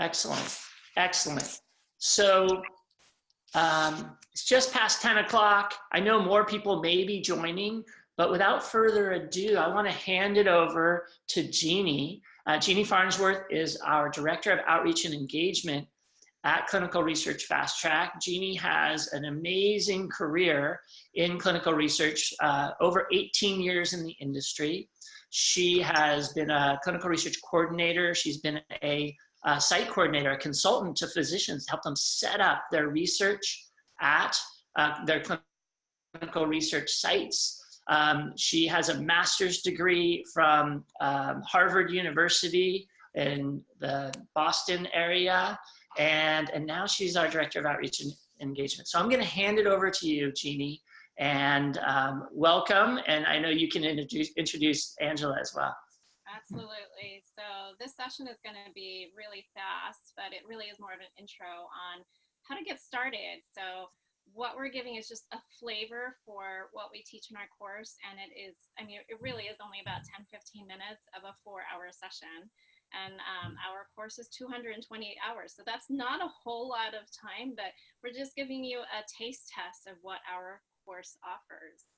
Excellent. Excellent. So it's just past 10 o'clock. I know more people may be joining, but without further ado, I want to hand it over to Jeannie. Jeannie Farnsworth is our Director of Outreach and Engagement at Clinical Research Fastrack. Jeannie has an amazing career in clinical research, over 18 years in the industry. She has been a clinical research coordinator. She's been a site coordinator, a consultant to physicians, help them set up their research at their clinical research sites. She has a master's degree from Harvard University in the Boston area, and now she's our Director of Outreach and Engagement. So I'm going to hand it over to you, Jeannie, and welcome. And I know you can introduce Angela as well. Absolutely. So this session is going to be really fast, but it really is more of an intro on how to get started. So what we're giving is just a flavor for what we teach in our course. And it is, I mean, it really is only about 10-15 minutes of a 4-hour session. And our course is 228 hours. So that's not a whole lot of time, but we're just giving you a taste test of what our course offers.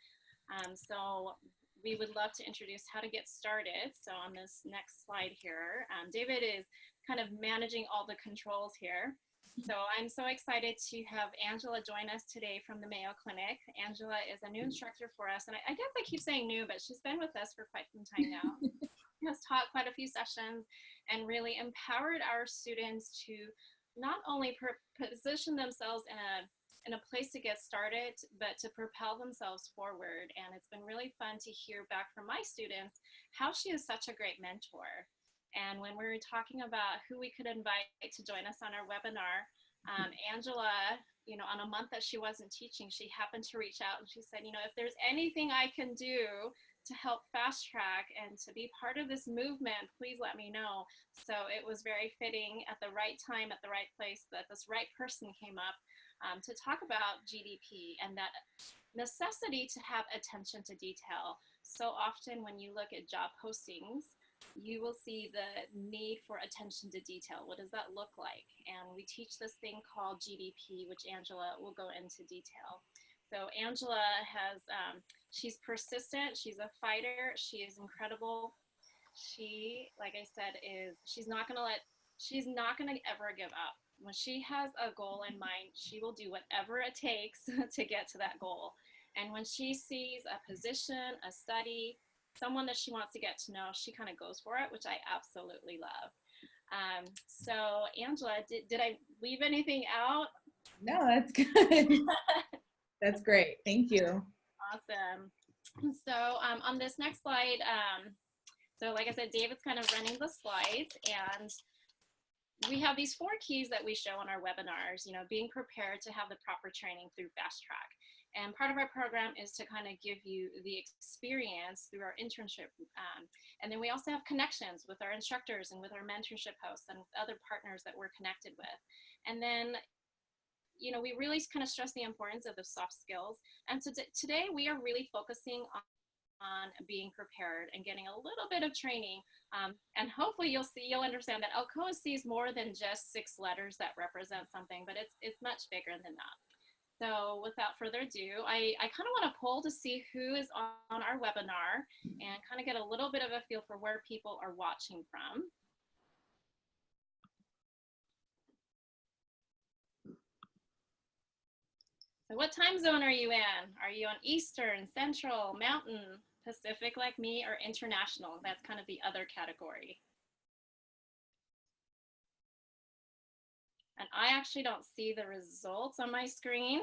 So we would love to introduce how to get started. So on this next slide here, David is kind of managing all the controls here. So I'm so excited to have Angela join us today from the Mayo Clinic. Angela is a new instructor for us. And I guess I keep saying new, but she's been with us for quite some time now. Has taught quite a few sessions and really empowered our students to not only position themselves in a place to get started, but to propel themselves forward. And it's been really fun to hear back from my students how she is such a great mentor. And when we were talking about who we could invite to join us on our webinar, Angela, you know, on a month that she wasn't teaching, she happened to reach out and she said, you know, if there's anything I can do to help Fastrack and to be part of this movement, please let me know. So it was very fitting at the right time, at the right place, that this right person came up to talk about GDP and that necessity to have attention to detail. So often when you look at job postings, you will see the need for attention to detail. What does that look like? And we teach this thing called GDP, which Angela will go into detail. So Angela has, she's persistent, she's a fighter, she is incredible. She, like I said, she's not gonna ever give up. When she has a goal in mind, she will do whatever it takes to get to that goal. And when she sees a position, a study, someone that she wants to get to know, she kind of goes for it, which I absolutely love. So Angela, did I leave anything out? No, that's good. That's great. Thank you. Awesome. So on this next slide, so like I said, David's kind of running the slides, and we have these 4 keys that we show on our webinars, you know, being prepared to have the proper training through Fastrack. And part of our program is to kind of give you the experience through our internship. And then we also have connections with our instructors and with our mentorship hosts and other partners that we're connected with. And then, you know, we really kind of stress the importance of the soft skills. And so today we are really focusing on being prepared and getting a little bit of training. And hopefully you'll understand that Alcoa sees more than just 6 letters that represent something, but it's much bigger than that. So without further ado, I kind of want to poll to see who is on our webinar and kind of get a little bit of a feel for where people are watching from. So what time zone are you in? Are you on Eastern, Central, Mountain, Pacific like me, or International? That's kind of the other category. And I actually don't see the results on my screen.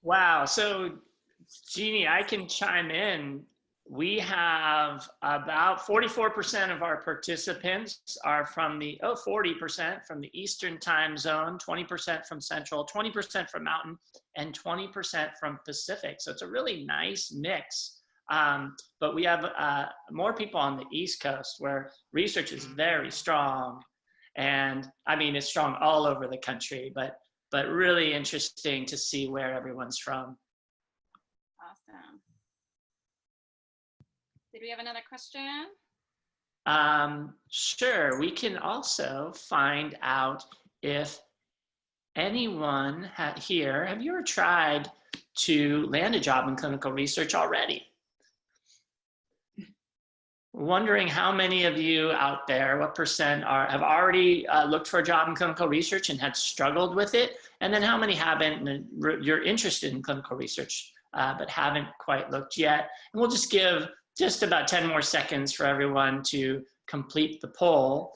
Wow. So, Jeannie, I can chime in. We have about 44% of our participants are from the, 40% from the Eastern time zone, 20% from Central, 20% from Mountain, and 20% from Pacific. So it's a really nice mix. But we have more people on the East Coast where research is very strong. And I mean, it's strong all over the country, but really interesting to see where everyone's from. Awesome. Did we have another question? Sure, we can also find out if anyone here, have you ever tried to land a job in clinical research already? Wondering how many of you out there, what percent have already looked for a job in clinical research and had struggled with it? And then how many haven't, and you're interested in clinical research, but haven't quite looked yet? And we'll just give just about 10 more seconds for everyone to complete the poll.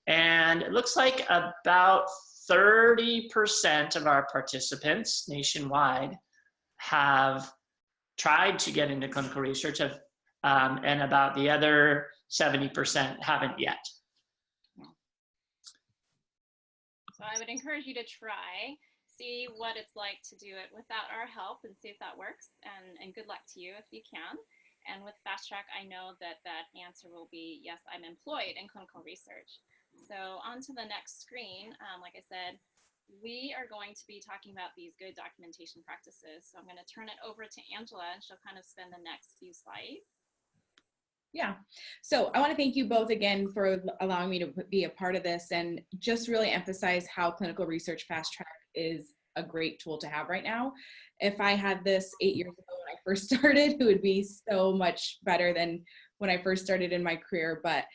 And it looks like about 30% of our participants nationwide have tried to get into clinical research, and about the other 70% haven't yet. So I would encourage you to try, see what it's like to do it without our help and see if that works, and good luck to you if you can. And with Fastrack, I know that that answer will be, yes, I'm employed in clinical research. So on to the next screen, like I said, we are going to be talking about these good documentation practices. So I'm going to turn it over to Angela, and she'll kind of spend the next few slides. Yeah, so I want to thank you both again for allowing me to be a part of this and just really emphasize how clinical research Fastrack is a great tool to have right now. If I had this 8 years ago when I first started, it would be so much better than when I first started in my career, but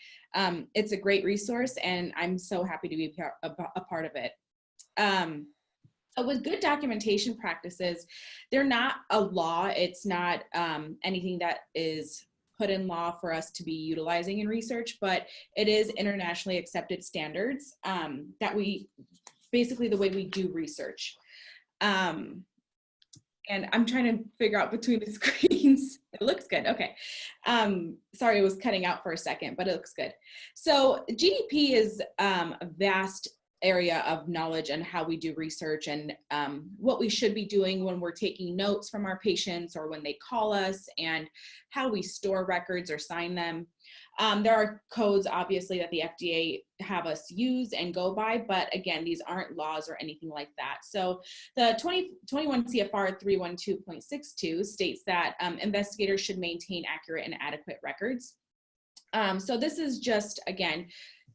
it's a great resource and I'm so happy to be a part of it. So with good documentation practices, they're not a law. It's not anything that is put in law for us to be utilizing in research, but it is internationally accepted standards that we, basically the way we do research. And I'm trying to figure out between the screens. It looks good, okay. Sorry, it was cutting out for a second, but it looks good. So GDP is a vast area of knowledge and how we do research and what we should be doing when we're taking notes from our patients or when they call us, and how we store records or sign them. There are codes obviously that the FDA have us use and go by, but again, these aren't laws or anything like that. So the 21 CFR 312.62 states that investigators should maintain accurate and adequate records. So this is just, again,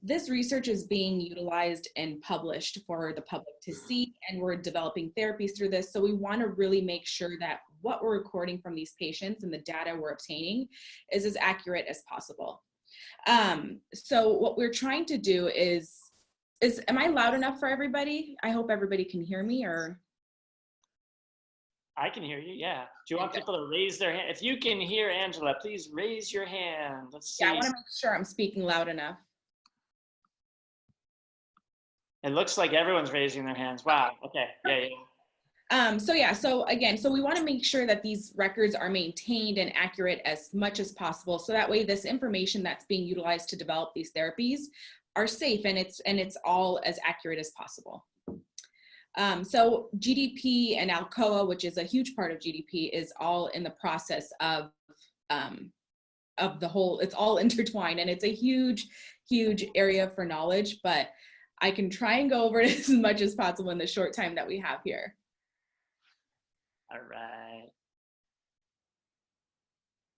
this research is being utilized and published for the public to see, and we're developing therapies through this. So we want to really make sure that what we're recording from these patients and the data we're obtaining is as accurate as possible. So what we're trying to do is, am I loud enough for everybody? I hope everybody can hear me, or? I can hear you, yeah. Do you want people to raise their hand? If you can hear Angela, please raise your hand. Let's see. Yeah, I want to make sure I'm speaking loud enough. It looks like everyone's raising their hands. Wow, okay, yeah. So again, we want to make sure that these records are maintained and accurate as much as possible. So that way this information that's being utilized to develop these therapies are safe and it's all as accurate as possible. So GDP and Alcoa, which is a huge part of GDP, is all in the process of the whole, it's all intertwined, and it's a huge, huge area for knowledge, but I can try and go over it as much as possible in the short time that we have here. All right.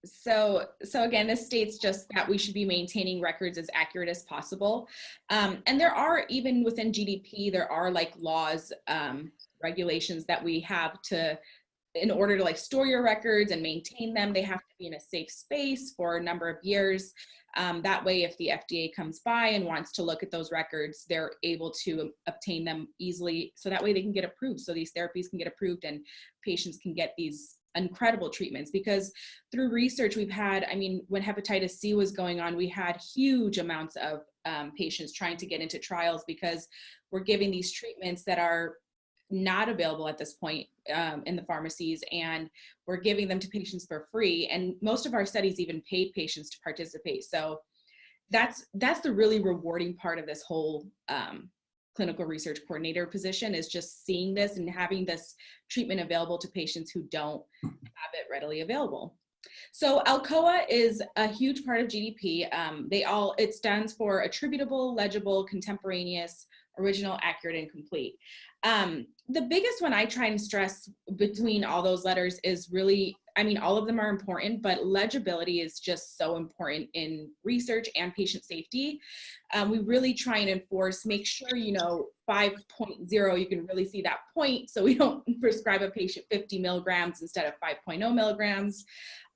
So again, this states just that we should be maintaining records as accurate as possible. And there are, even within GDP, there are like laws, regulations that we have to, in order to like store your records and maintain them, they have to be in a safe space for a number of years. That way, if the FDA comes by and wants to look at those records, they're able to obtain them easily. So that way they can get approved. So these therapies can get approved and patients can get these incredible treatments. Because through research we've had, I mean, when hepatitis C was going on, we had huge amounts of patients trying to get into trials because we're giving these treatments that are not available at this point in the pharmacies, and we're giving them to patients for free. And most of our studies even paid patients to participate. So that's the really rewarding part of this whole clinical research coordinator position, is just seeing this and having this treatment available to patients who don't have it readily available. So Alcoa is a huge part of GDP. It stands for attributable, legible, contemporaneous, original, accurate, and complete. The biggest one I try and stress between all those letters is really I mean, all of them are important, but legibility is just so important in research and patient safety. We really try and enforce, make sure, you know, 5.0, you can really see that point, so we don't prescribe a patient 50 milligrams instead of 5.0 milligrams,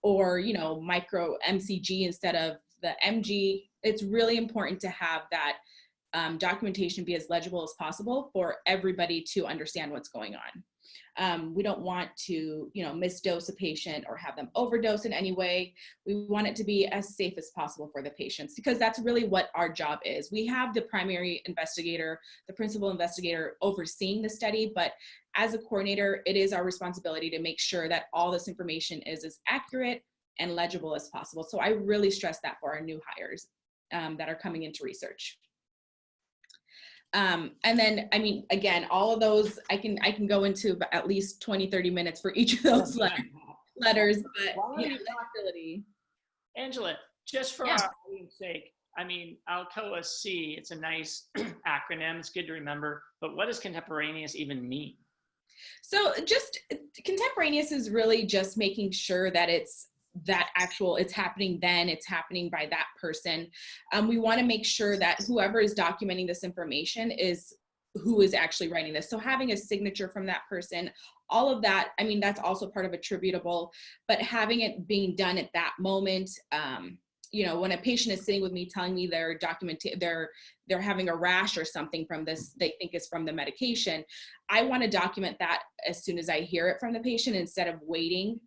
or, you know, micro MCG instead of the MG. It's really important to have that documentation be as legible as possible for everybody to understand what's going on. We don't want to, you know, misdose a patient or have them overdose in any way. We want it to be as safe as possible for the patients, because that's really what our job is. We have the primary investigator, the principal investigator overseeing the study, but as a coordinator, it is our responsibility to make sure that all this information is as accurate and legible as possible. So I really stress that for our new hires that are coming into research. And then, I mean, again, all of those, I can go into at least 20, 30 minutes for each of those letters, but yeah, legibility. Angela, just for our audience sake, I mean, Alcoa C, it's a nice acronym, it's good to remember, but what does contemporaneous even mean? So just contemporaneous is really just making sure that it's happening then, it's happening by that person. We want to make sure that whoever is documenting this information is who is actually writing this. So having a signature from that person, all of that, I mean, that's also part of attributable, but having it being done at that moment, you know, when a patient is sitting with me telling me they're having a rash or something from this, they think is from the medication, I want to document that as soon as I hear it from the patient, instead of waiting,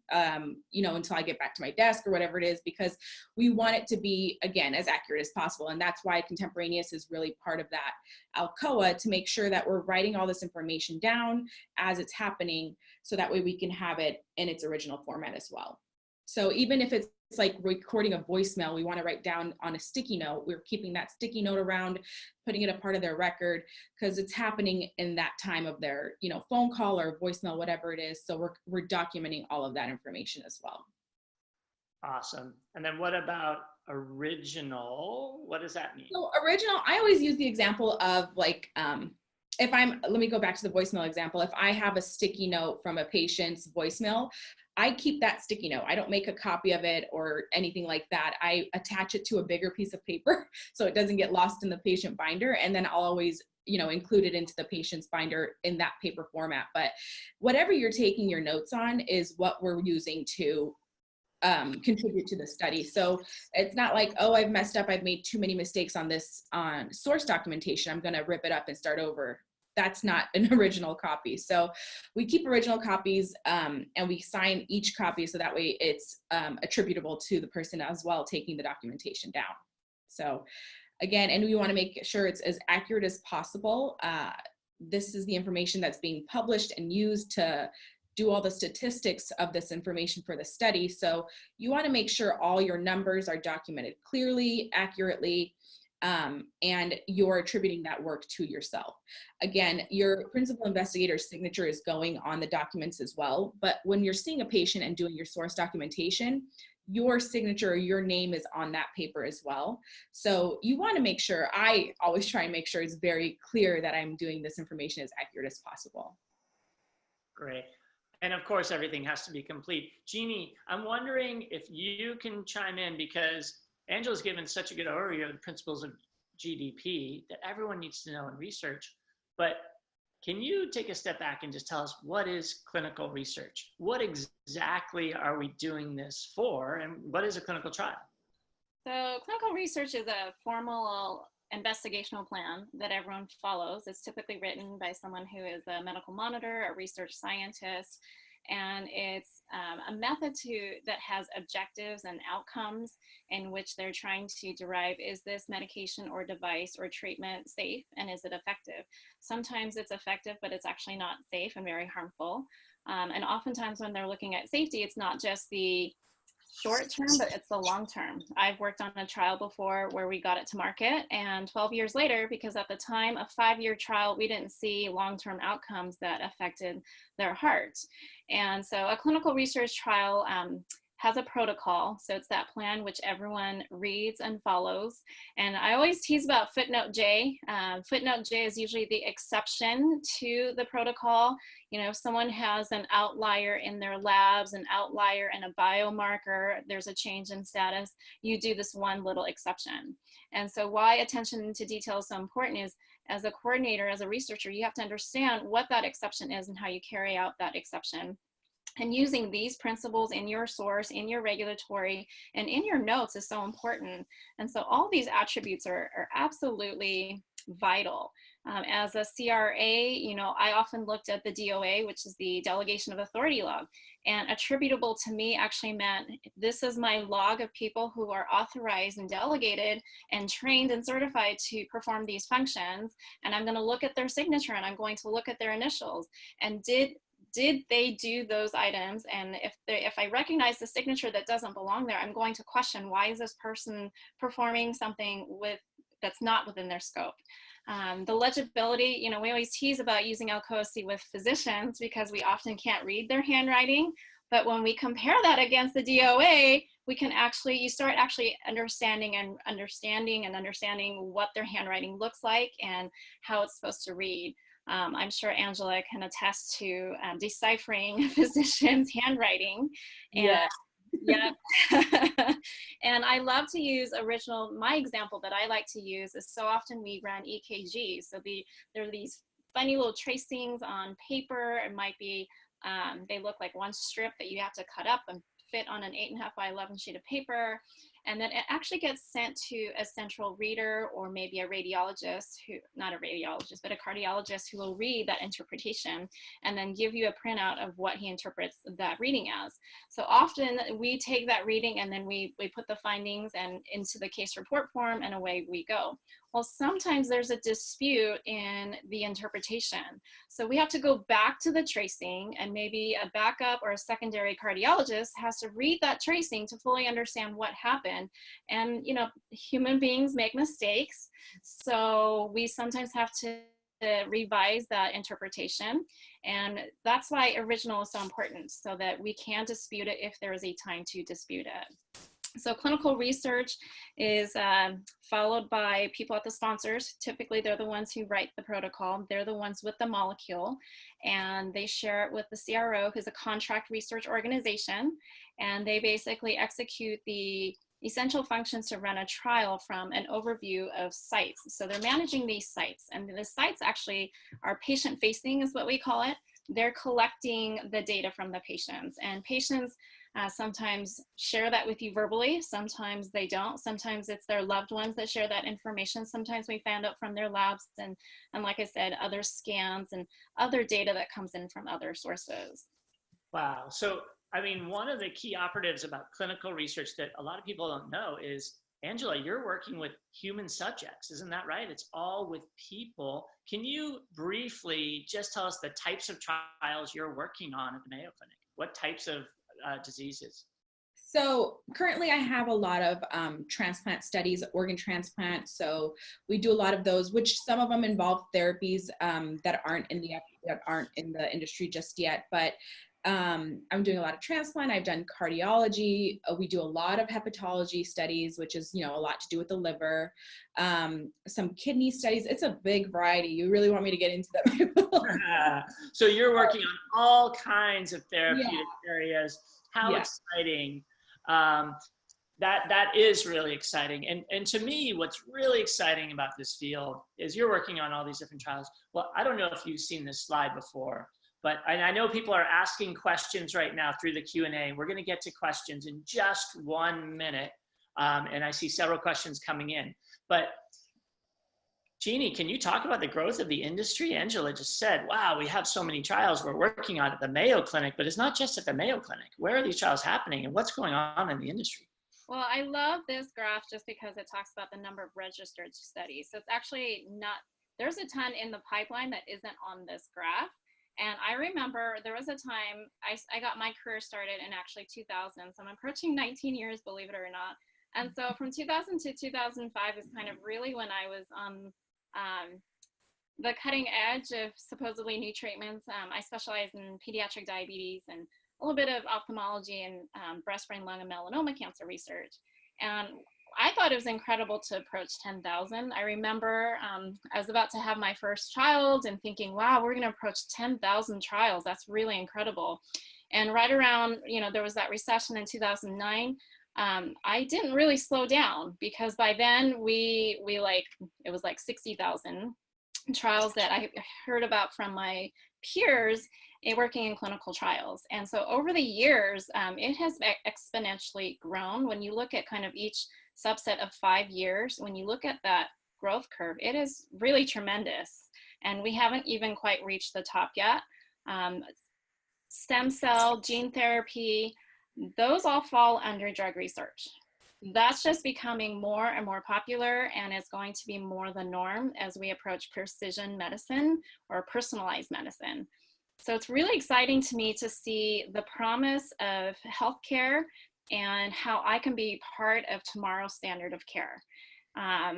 you know, until I get back to my desk or whatever it is, because we want it to be, again, as accurate as possible. And that's why contemporaneous is really part of that Alcoa, to make sure that we're writing all this information down as it's happening, so that way we can have it in its original format as well. So even if it's like recording a voicemail, we want to write down on a sticky note, we're keeping that sticky note around, putting it a part of their record, because it's happening in that time of their, you know, phone call or voicemail, whatever it is. So we're documenting all of that information as well. Awesome. And then what about original? What does that mean? So original, I always use the example of like, let me go back to the voicemail example. If I have a sticky note from a patient's voicemail, I keep that sticky note. I don't make a copy of it or anything like that. I attach it to a bigger piece of paper so it doesn't get lost in the patient binder. And then I'll always, you know, include it into the patient's binder in that paper format. But whatever you're taking your notes on is what we're using to contribute to the study. So it's not like, oh, I've messed up, I've made too many mistakes on this source documentation, I'm going to rip it up and start over. That's not an original copy. So we keep original copies and we sign each copy, so that way it's attributable to the person as well taking the documentation down. So again, and we want to make sure it's as accurate as possible. This is the information that's being published and used to do all the statistics of this information for the study. So you want to make sure all your numbers are documented clearly, accurately, and you're attributing that work to yourself. Again, your principal investigator's signature is going on the documents as well, but when you're seeing a patient and doing your source documentation, your signature, your name is on that paper as well. So you want to make sure, I always try and make sure it's very clear that I'm doing this information as accurate as possible. Great. And of course, everything has to be complete. Jeannie, I'm wondering if you can chime in, because Angela's given such a good overview of the principles of GDP that everyone needs to know in research. But can you take a step back and just tell us, what is clinical research? What exactly are we doing this for? And what is a clinical trial? So clinical research is a formal investigational plan that everyone follows. It's typically written by someone who is a medical monitor, a research scientist, and it's a method that has objectives and outcomes in which they're trying to derive, is this medication or device or treatment safe, and is it effective? Sometimes it's effective, but it's actually not safe and very harmful. And oftentimes when they're looking at safety, it's not just the short term, but it's the long term. I've worked on a trial before where we got it to market, and 12 years later, because at the time, a 5-year trial, we didn't see long-term outcomes that affected their heart. And so a clinical research trial has a protocol. So it's that plan which everyone reads and follows. And I always tease about footnote J. Footnote J is usually the exception to the protocol. You know, if someone has an outlier in their labs, an outlier in a biomarker, there's a change in status, you do this one little exception. And so why attention to detail is so important is, as a coordinator, as a researcher, you have to understand what that exception is and how you carry out that exception. And using these principles in your source, in your regulatory, and in your notes is so important. And so all these attributes are absolutely vital. As a CRA, you know, I often looked at the DOA, which is the Delegation of Authority log, and attributable to me actually meant this is my log of people who are authorized and delegated and trained and certified to perform these functions. And I'm going to look at their signature and I'm going to look at their initials. And did they do those items? And if I recognize the signature that doesn't belong there, I'm going to question, why is this person performing something that's not within their scope? The legibility, you know, we always tease about using LCOSI with physicians because we often can't read their handwriting. But when we compare that against the DOA, we can actually, you start actually understanding what their handwriting looks like and how it's supposed to read. I'm sure Angela can attest to deciphering physicians' handwriting. And, yeah. yeah. And I love to use my example that I like to use is, so often we run EKGs. So there are these funny little tracings on paper. It might be, they look like one strip that you have to cut up and fit on an 8.5 by 11 sheet of paper. And then it actually gets sent to a central reader, or maybe a radiologist not a radiologist, but a cardiologist, who will read that interpretation and then give you a printout of what he interprets that reading as. So often we take that reading and then we put the findings into the case report form, and away we go. Well, sometimes there's a dispute in the interpretation. So we have to go back to the tracing, and maybe a backup or a secondary cardiologist has to read that tracing to fully understand what happened. And, you know, human beings make mistakes. So we sometimes have to revise that interpretation. And that's why original is so important, so that we can dispute it if there is a time to dispute it. So clinical research is followed by people at the sponsors. Typically, they're the ones who write the protocol. They're the ones with the molecule, and they share it with the CRO, who's a contract research organization. And they basically execute the essential functions to run a trial from an overview of sites. So they're managing these sites, and the sites actually are patient-facing, is what we call it. They're collecting the data from the patients, and patients sometimes share that with you verbally, sometimes they don't. Sometimes it's their loved ones that share that information. Sometimes we found out from their labs and like I said, other scans and other data that comes in from other sources. Wow. So, I mean, one of the key operatives about clinical research that a lot of people don't know is, Angela, you're working with human subjects, isn't that right? It's all with people. Can you briefly just tell us the types of trials you're working on at the Mayo Clinic? What types of diseases? So currently I have a lot of transplant studies, organ transplant. So we do a lot of those, which some of them involve therapies that aren't in the industry just yet. But I'm doing a lot of transplant. I've done cardiology. We do a lot of hepatology studies, which is, you know, a lot to do with the liver. Some kidney studies. It's a big variety. You really want me to get into that? So you're working on all kinds of therapeutic areas. How exciting. That is really exciting. And to me, what's really exciting about this field is you're working on all these different trials. Well, I don't know if you've seen this slide before, but I know people are asking questions right now through the Q&A. We're going to get to questions in just 1 minute. And I see several questions coming in. But Jeannie, can you talk about the growth of the industry? Angela just said, wow, we have so many trials we're working on at the Mayo Clinic, but it's not just at the Mayo Clinic. Where are these trials happening and what's going on in the industry? Well, I love this graph just because it talks about the number of registered studies. So it's actually not, there's a ton in the pipeline that isn't on this graph. And I remember there was a time I got my career started in actually 2000. So I'm approaching 19 years, believe it or not. And so from 2000 to 2005 is kind of really when I was on the cutting edge of supposedly new treatments. I specialize in pediatric diabetes and a little bit of ophthalmology and breast, brain, lung, and melanoma cancer research. And I thought it was incredible to approach 10,000. I remember I was about to have my first child and thinking, wow, we're going to approach 10,000 trials. That's really incredible. And right around, there was that recession in 2009. I didn't really slow down, because by then it was like 60,000 trials that I heard about from my peers working in clinical trials. And so over the years, it has exponentially grown. When you look at kind of each subset of 5 years, when you look at that growth curve, it is really tremendous. And we haven't even quite reached the top yet. Stem cell, gene therapy, those all fall under drug research. That's just becoming more and more popular, and it's going to be more the norm as we approach precision medicine or personalized medicine. So it's really exciting to me to see the promise of healthcare and how I can be part of tomorrow's standard of care.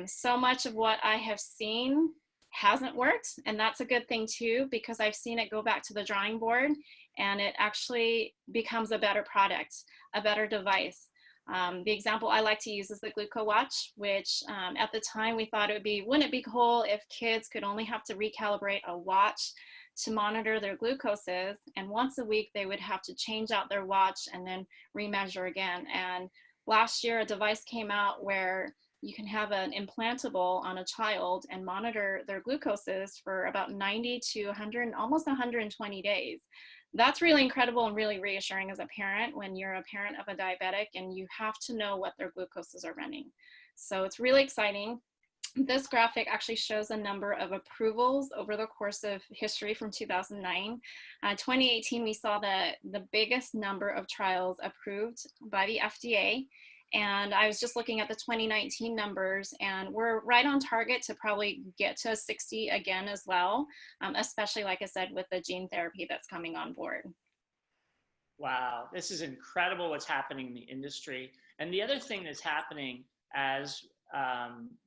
So much of what I have seen hasn't worked, and that's a good thing too, because I've seen it go back to the drawing board and it actually becomes a better product, a better device. The example I like to use is the Gluco Watch, which at the time we thought wouldn't it be cool if kids could only have to recalibrate a watch to monitor their glucoses, and once a week they would have to change out their watch and then remeasure again. And last year a device came out where you can have an implantable on a child and monitor their glucoses for about 90 to 100, almost 120 days. That's really incredible and really reassuring as a parent when you're a parent of a diabetic and you have to know what their glucoses are running. So it's really exciting. This graphic actually shows a number of approvals over the course of history from 2009. 2018, we saw the biggest number of trials approved by the FDA. And I was just looking at the 2019 numbers, and we're right on target to probably get to 60 again as well, especially, like I said, with the gene therapy that's coming on board. Wow, this is incredible what's happening in the industry. And the other thing that's happening, as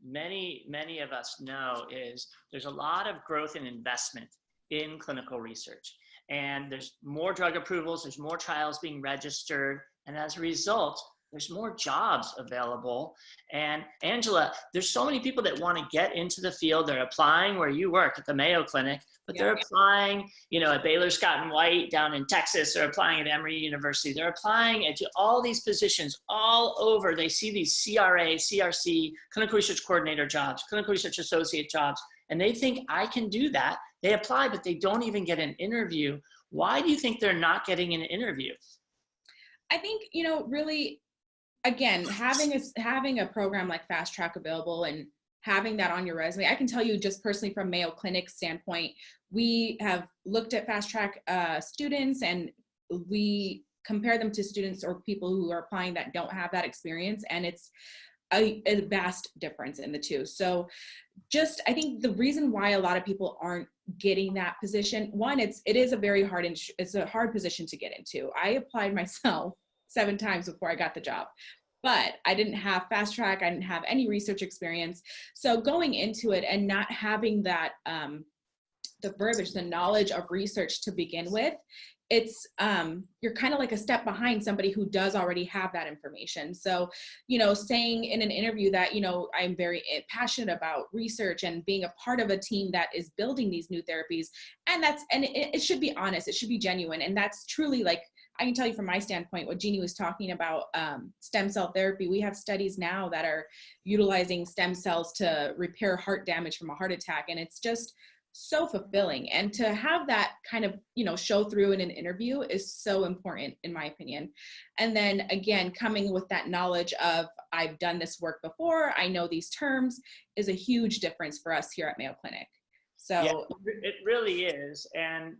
many of us know, is there's a lot of growth and investment in clinical research. And there's more drug approvals, there's more trials being registered, and as a result, there's more jobs available. And Angela, there's so many people that want to get into the field. They're applying where you work at the Mayo Clinic, but they're applying, at Baylor Scott and White down in Texas. They're applying at Emory University. They're applying at all these positions all over. They see these CRA, CRC, clinical research coordinator jobs, clinical research associate jobs, and they think I can do that. They apply, but they don't even get an interview. Why do you think they're not getting an interview? I think, really, again, having a program like Fastrack available and having that on your resume, I can tell you just personally from Mayo Clinic standpoint, we have looked at Fastrack students and we compare them to students or people who are applying that don't have that experience, and it's a vast difference in the two. So I think the reason why a lot of people aren't getting that position, one, it is it's a hard position to get into. I applied myself 7 times before I got the job, but I didn't have Fastrack. I didn't have any research experience. So going into it and not having that, the verbiage, the knowledge of research to begin with, it's, you're kind of like a step behind somebody who does already have that information. So, saying in an interview that, I'm very passionate about research and being a part of a team that is building these new therapies. And it should be honest, it should be genuine. And that's truly, like, I can tell you from my standpoint, what Jeannie was talking about, stem cell therapy. We have studies now that are utilizing stem cells to repair heart damage from a heart attack. And it's just so fulfilling. And to have that kind of, show through in an interview is so important, in my opinion. And then again, coming with that knowledge of I've done this work before, I know these terms, is a huge difference for us here at Mayo Clinic. So yeah, it really is. And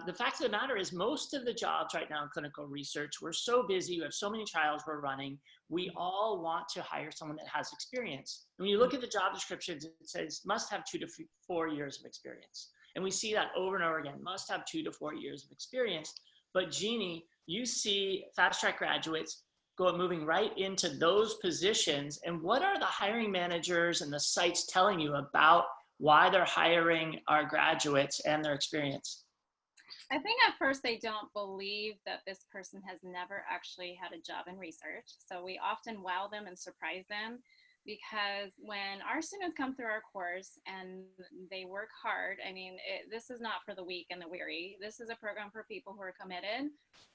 the fact of the matter is most of the jobs right now in clinical research, we're so busy, we have so many trials we're running, we all want to hire someone that has experience. When you look at the job descriptions, it says must have 2 to 4 years of experience. And we see that over and over again, must have 2 to 4 years of experience. But Jeannie, you see Fastrack graduates moving right into those positions. And what are the hiring managers and the sites telling you about why they're hiring our graduates and their experience? I think at first they don't believe that this person has never actually had a job in research. So we often wow them and surprise them, because when our students come through our course and they work hard, I mean, this is not for the weak and the weary. This is a program for people who are committed,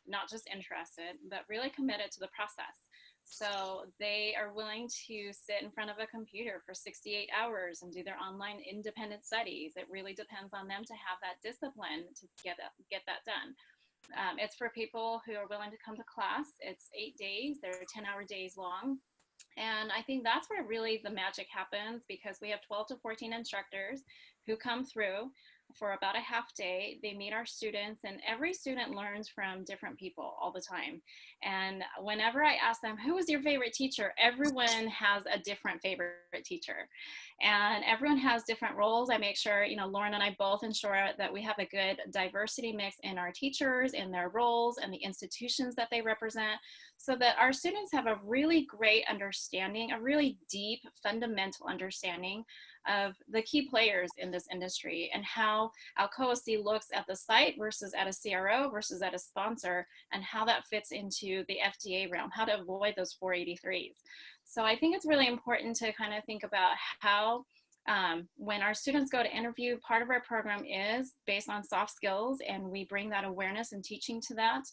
not just interested, but really committed to the process. So they are willing to sit in front of a computer for 68 hours and do their online independent studies. It really depends on them to have that discipline to get that done. It's for people who are willing to come to class. It's 8 days. They're 10-hour days long. And I think that's where really the magic happens, because we have 12 to 14 instructors who come through for about a half day. They meet our students, and every student learns from different people all the time. And whenever I ask them, who was your favorite teacher? Everyone has a different favorite teacher, and everyone has different roles. I make sure, Lauren and I both ensure that we have a good diversity mix in our teachers, in their roles, and the institutions that they represent, so that our students have a really great understanding, a really deep fundamental understanding of the key players in this industry, and how Alcoa C looks at the site versus at a CRO versus at a sponsor, and how that fits into the FDA realm, how to avoid those 483s. So I think it's really important to kind of think about how when our students go to interview, part of our program is based on soft skills, and we bring that awareness and teaching to that.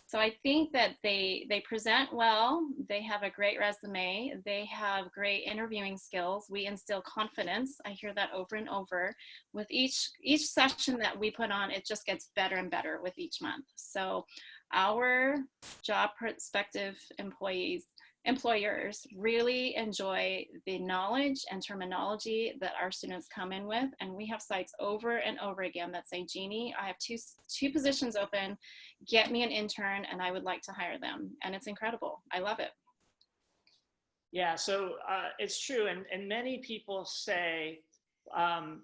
So I think that they present well, they have a great resume, they have great interviewing skills. We instill confidence. I hear that over and over. With each session that we put on, it just gets better and better with each month. So our job prospective employers really enjoy the knowledge and terminology that our students come in with. And we have sites over and over again that say, Jeannie, I have two positions open, get me an intern and I would like to hire them. And it's incredible. I love it. Yeah, so it's true. And many people say, I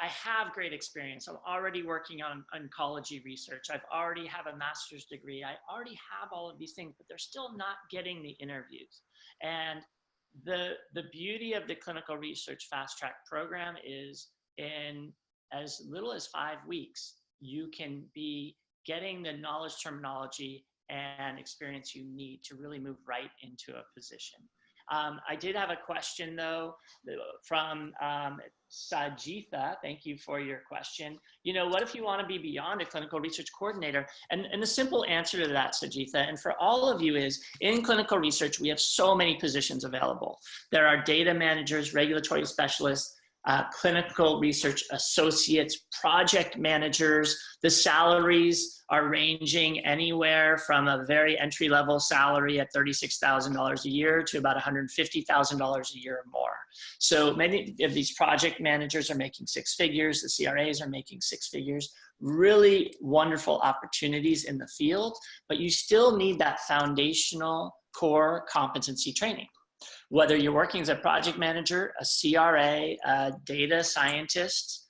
have great experience. I'm already working on oncology research. I've already have a master's degree. I already have all of these things, but they're still not getting the interviews. And the beauty of the clinical research fast track program is, in as little as 5 weeks, you can be getting the knowledge, terminology, and experience you need to really move right into a position. I did have a question though from Sajitha. Thank you for your question. What if you want to be beyond a clinical research coordinator? And the simple answer to that, Sajitha, and for all of you, is in clinical research, we have so many positions available. There are data managers, regulatory specialists, clinical research associates, project managers. The salaries are ranging anywhere from a very entry-level salary at $36,000 a year to about $150,000 a year or more. So many of these project managers are making 6 figures. The CRAs are making 6 figures. Really wonderful opportunities in the field, but you still need that foundational core competency training. Whether you're working as a project manager, a CRA, a data scientist,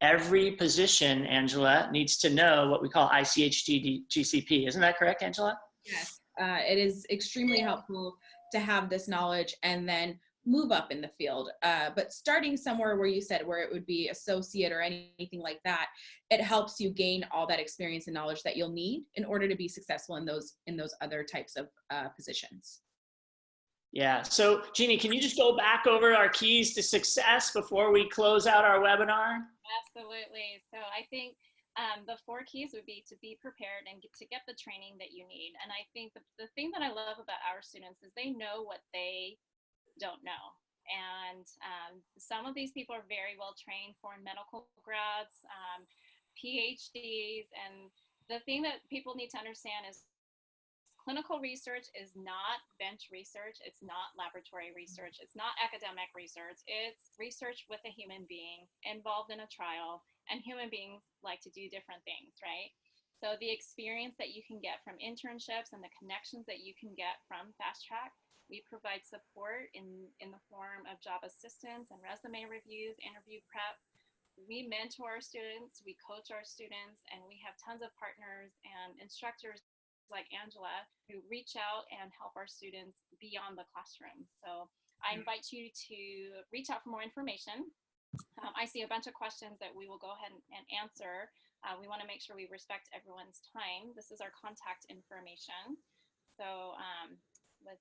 every position, Angela, needs to know what we call ICH GCP. Isn't that correct, Angela? Yes, it is extremely helpful to have this knowledge and then move up in the field. But starting somewhere where you said where it would be associate or anything like that, it helps you gain all that experience and knowledge that you'll need in order to be successful in those other types of positions. Yeah, so Jeannie, can you just go back over our keys to success before we close out our webinar? Absolutely. So I think the 4 keys would be to be prepared and to get the training that you need. And I think the thing that I love about our students is they know what they don't know. And some of these people are very well trained, foreign medical grads, PhDs. And the thing that people need to understand is clinical research is not bench research. It's not laboratory research. It's not academic research. It's research with a human being involved in a trial, and human beings like to do different things, right? So the experience that you can get from internships and the connections that you can get from Fast Track, we provide support in the form of job assistance and resume reviews, interview prep. We mentor our students, we coach our students, and we have tons of partners and instructors like Angela who reach out and help our students beyond the classroom. So I invite you to reach out for more information. I see a bunch of questions that we will go ahead and answer. We want to make sure we respect everyone's time. This is our contact information. So with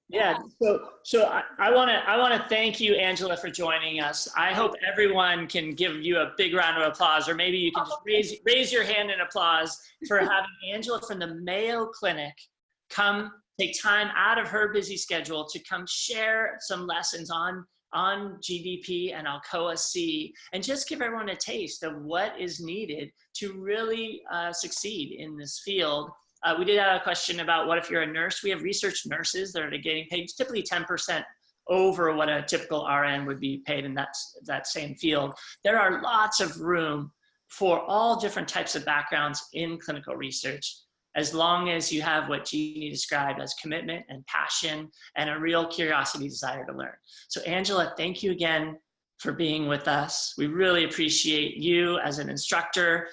Yeah, that. so I want to thank you, Angela, for joining us. I hope everyone can give you a big round of applause, or maybe you can just raise your hand in applause for having Angela from the Mayo Clinic come take time out of her busy schedule to come share some lessons on GDP and Alcoa C, and just give everyone a taste of what is needed to really succeed in this field. We did have a question about what if you're a nurse. We have research nurses that are getting paid typically 10% over what a typical RN would be paid in that same field. There are lots of room for all different types of backgrounds in clinical research, as long as you have what Jeannie described as commitment and passion and a real curiosity, desire to learn. So Angela, thank you again for being with us. We really appreciate you as an instructor,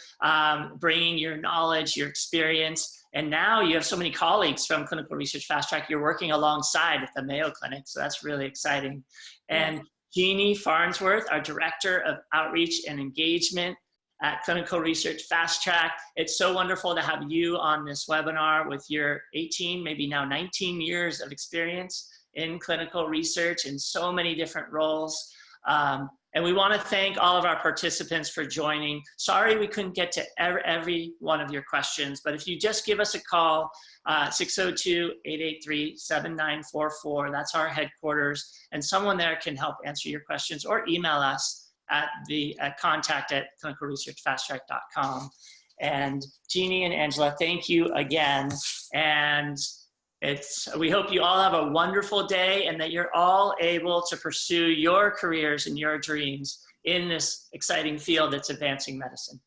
bringing your knowledge, your experience, and now you have so many colleagues from Clinical Research Fast Track you're working alongside at the Mayo Clinic, so that's really exciting. And Jeannie Farnsworth, our Director of Outreach and Engagement at Clinical Research Fast Track. It's so wonderful to have you on this webinar with your 18, maybe now 19 years of experience in clinical research in so many different roles. And we want to thank all of our participants for joining. Sorry we couldn't get to every one of your questions, but if you just give us a call, 602-883-7944, that's our headquarters, and someone there can help answer your questions, or email us at contact@clinicalresearchfasttrack.com. And Jeannie and Angela, thank you again. And we hope you all have a wonderful day and that you're all able to pursue your careers and your dreams in this exciting field that's advancing medicine.